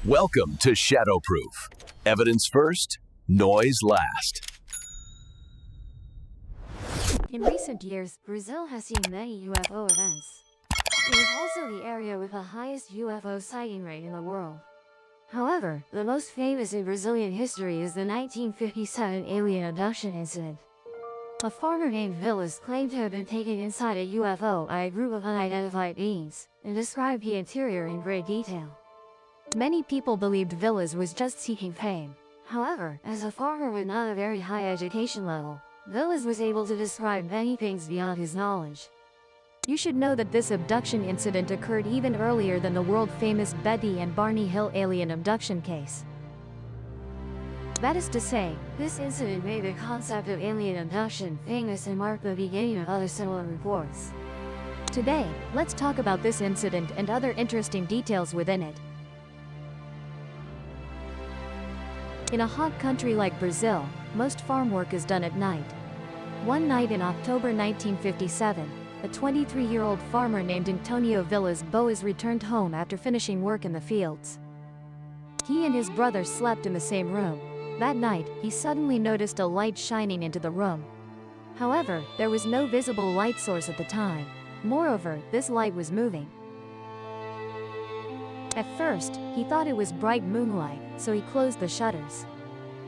Welcome to Shadowproof. Evidence first, noise last. In recent years, Brazil has seen many UFO events. It is also the area with the highest UFO sighting rate in the world. However, the most famous in Brazilian history is the 1957 alien abduction incident. A farmer named Villas claimed to have been taken inside a UFO by a group of unidentified beings, and described the interior in great detail. Many people believed Villas was just seeking fame. However, as a farmer with not a very high education level, Villas was able to describe many things beyond his knowledge. You should know that this abduction incident occurred even earlier than the world-famous Betty and Barney Hill alien abduction case. That is to say, this incident made the concept of alien abduction famous and marked the beginning of other similar reports. Today, let's talk about this incident and other interesting details within it. In a hot country like Brazil, most farm work is done at night. One night in October 1957, a 23-year-old farmer named Antonio Villas Boas returned home after finishing work in the fields. He and his brother slept in the same room. That night, he suddenly noticed a light shining into the room. However, there was no visible light source at the time. Moreover, this light was moving. At first, he thought it was bright moonlight, so he closed the shutters.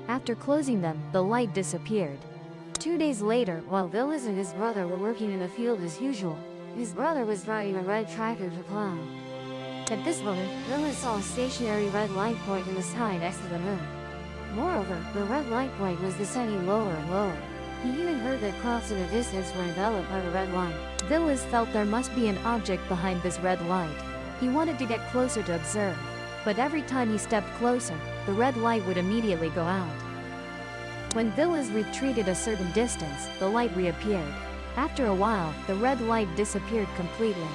After closing them, the light disappeared. 2 days later, while Villas and his brother were working in the field as usual, his brother was driving a red tractor to plow. At this moment, Villas saw a stationary red light point in the sky next to the moon. Moreover, the red light point was descending lower and lower. He even heard that clouds in the distance were enveloped by the red light. Villas felt there must be an object behind this red light. He wanted to get closer to observe, but every time he stepped closer, the red light would immediately go out. When Villas retreated a certain distance, the light reappeared. After a while, the red light disappeared completely.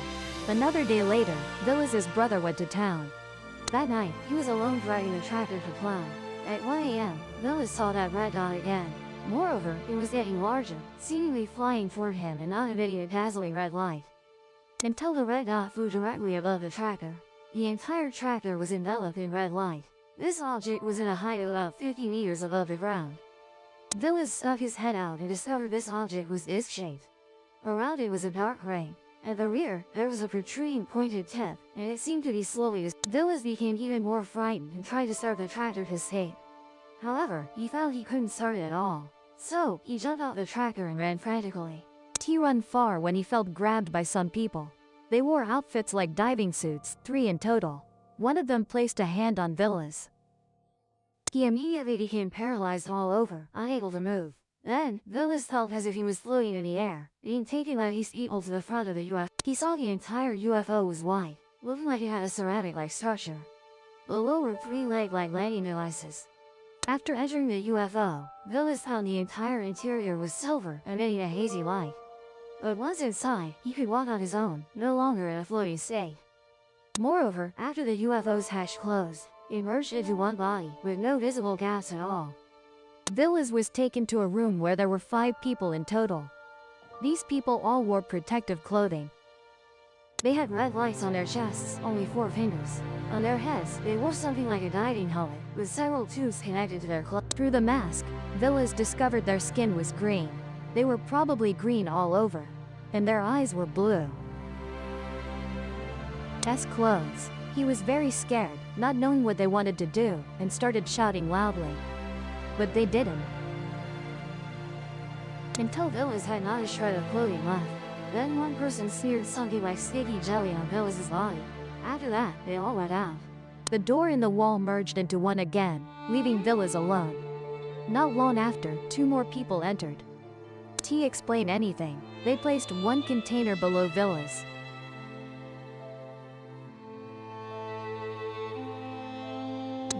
Another day later, Villas's brother went to town. That night, he was alone driving the tractor to plow. At 1 a.m., Villas saw that red dot again. Moreover, it was getting larger, seemingly flying toward him and not emitting a dazzling red light. Until the red dot flew directly above the tractor. The entire tractor was enveloped in red light. This object was in a height of about 50 meters above the ground. Villas stuck his head out and discovered this object was disc-shaped. Around it was a dark ring. At the rear, there was a protruding pointed tip, and it seemed to be slowly. Villas became even more frightened and tried to start the tractor to escape. However, he found he couldn't start it at all. So, he jumped out the tractor and ran frantically. He ran far when he felt grabbed by some people. They wore outfits like diving suits, 3 in total. One of them placed a hand on Villas. He immediately became paralyzed all over, unable to move. Then, Villas felt as if he was floating in the air, being taken by these people to the front of the UFO. He saw the entire UFO was white, looking like it had a ceramic-like structure. Below were 3 leg-like landing devices. After entering the UFO, Villas found the entire interior was silver, emitting a hazy light. But once inside, he could walk on his own, no longer in a floating state. Moreover, after the UFO's hatch closed, it merged into one body, with no visible gaps at all. Villas was taken to a room where there were 5 people in total. These people all wore protective clothing. They had red lights on their chests, only 4 fingers. On their heads, they wore something like a diving helmet, with several tubes connected to their clothes. Through the mask, Villas discovered their skin was green. They were probably green all over, and their eyes were blue. As clothes, he was very scared, not knowing what they wanted to do, and started shouting loudly. But they didn't. Until Villas had not a shred of clothing left. Then one person smeared something like sticky jelly on Villas's body. After that, they all went out. The door in the wall merged into one again, leaving Villas alone. Not long after, 2 more people entered. To explain anything, they placed one container below Villas.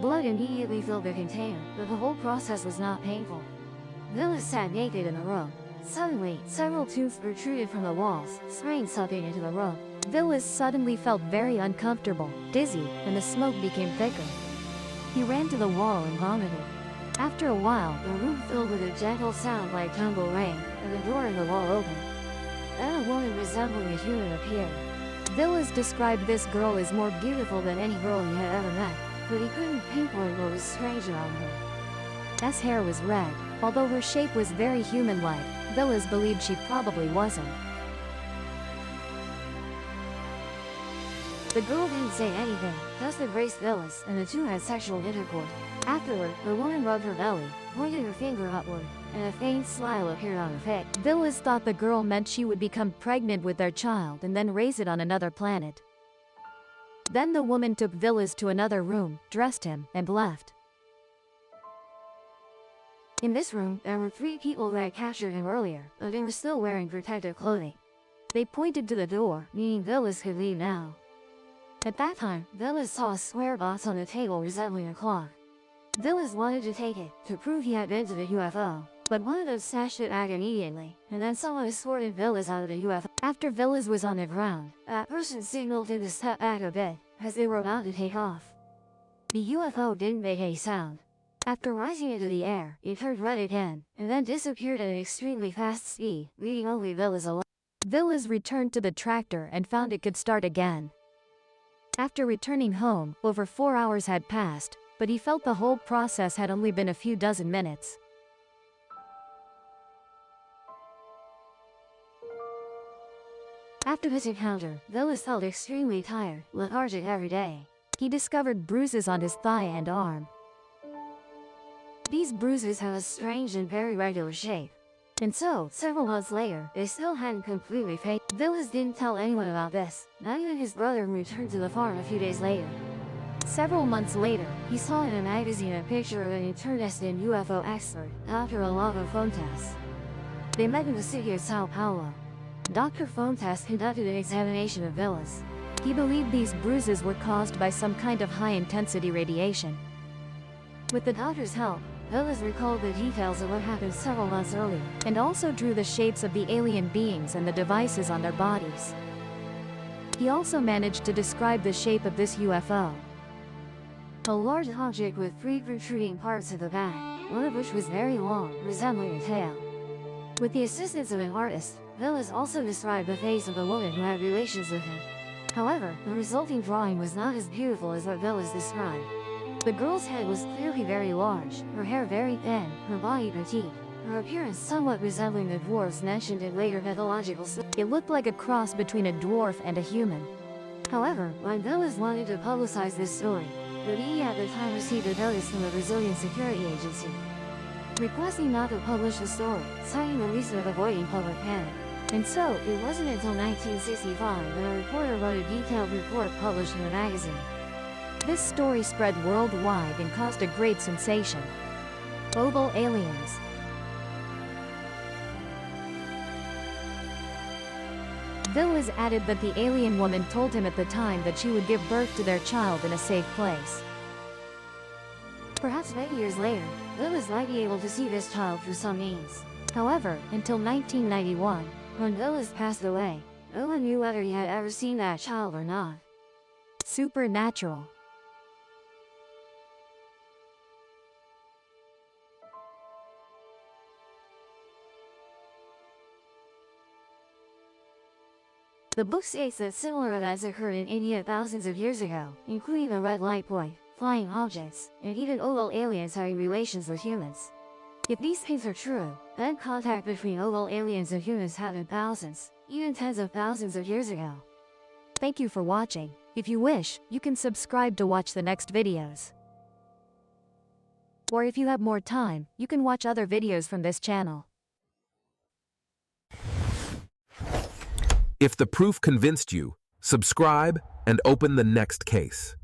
Blood immediately filled the container, but the whole process was not painful. Villas sat naked in the room. Suddenly, several tubes protruded from the walls, spraying something into the room. Villas suddenly felt very uncomfortable, dizzy, and the smoke became thicker. He ran to the wall and vomited. After a while, the room filled with a gentle sound like jungle rain, and the door in the wall opened. Then a woman resembling a human appeared. Villas described this girl as more beautiful than any girl he had ever met. but he couldn't pinpoint what was strange about her. S hair was red, although her shape was very human-like. Villas believed she probably wasn't. The girl didn't say anything, just embraced Villas, and the two had sexual intercourse. Afterward, the woman rubbed her belly, pointed her finger upward, and a faint smile appeared on her face. Villas thought the girl meant she would become pregnant with their child and then raise it on another planet. Then the woman took Villas to another room, dressed him, and left. In this room, there were 3 people that had captured him earlier, but they were still wearing protective clothing. They pointed to the door, meaning Villas could leave now. At that time, Villas saw a square box on the table resembling a clock. Villas wanted to take it, to prove he had been to the UFO, but one of them snatched it back immediately, and then someone escorted Villas out of the UFO. After Villas was on the ground, that person signaled him to step back a bit, as they were about to take off. The UFO didn't make a sound. After rising into the air, it turned red again, and then disappeared at an extremely fast speed, leaving only Villas alone. Villas returned to the tractor and found it could start again. After returning home, over 4 hours had passed, but he felt the whole process had only been a few dozen minutes. After this encounter, Villas felt extremely tired, lethargic every day. He discovered bruises on his thigh and arm. These bruises have a strange and very regular shape. And so, several months later, they still hadn't completely faded. Villas didn't tell anyone about this, not even his brother, who returned to the farm a few days later. Several months later, he saw in a magazine a picture of an interested UFO expert, Dr. Olago Fontes. They met in the city of Sao Paulo. Dr. Fontes conducted an examination of Villas. He believed these bruises were caused by some kind of high-intensity radiation. With the doctor's help, Villas recalled the details of what happened several months earlier, and also drew the shapes of the alien beings and the devices on their bodies. He also managed to describe the shape of this UFO. A large object with 3 protruding parts at the back, one of which was very long, resembling a tail. With the assistance of an artist, Villas also described the face of the woman who had relations with him. However, the resulting drawing was not as beautiful as what Villas described. The girl's head was clearly very large, her hair very thin, her body petite, her appearance somewhat resembling the dwarfs mentioned in later mythological stories. It looked like a cross between a dwarf and a human. However, when Villas wanted to publicize this story, the media at the time received a notice from the Brazilian security agency, requesting not to publish the story, citing the reason of avoiding public panic. And so, it wasn't until 1965 that a reporter wrote a detailed report published in the magazine. This story spread worldwide and caused a great sensation. Oval aliens. Villas added that the alien woman told him at the time that she would give birth to their child in a safe place. Perhaps many years later, Villas might be able to see this child through some means. However, until 1991, when Villas passed away, no one knew whether he had ever seen that child or not. Supernatural. The book states that similar events occurred in India thousands of years ago, including the red light point, flying objects, and even oval aliens having relations with humans. If these things are true, then contact between oval aliens and humans happened thousands, even tens of thousands of years ago. Thank you for watching. If you wish, you can subscribe to watch the next videos. Or if you have more time, you can watch other videos from this channel. If the proof convinced you, subscribe and open the next case.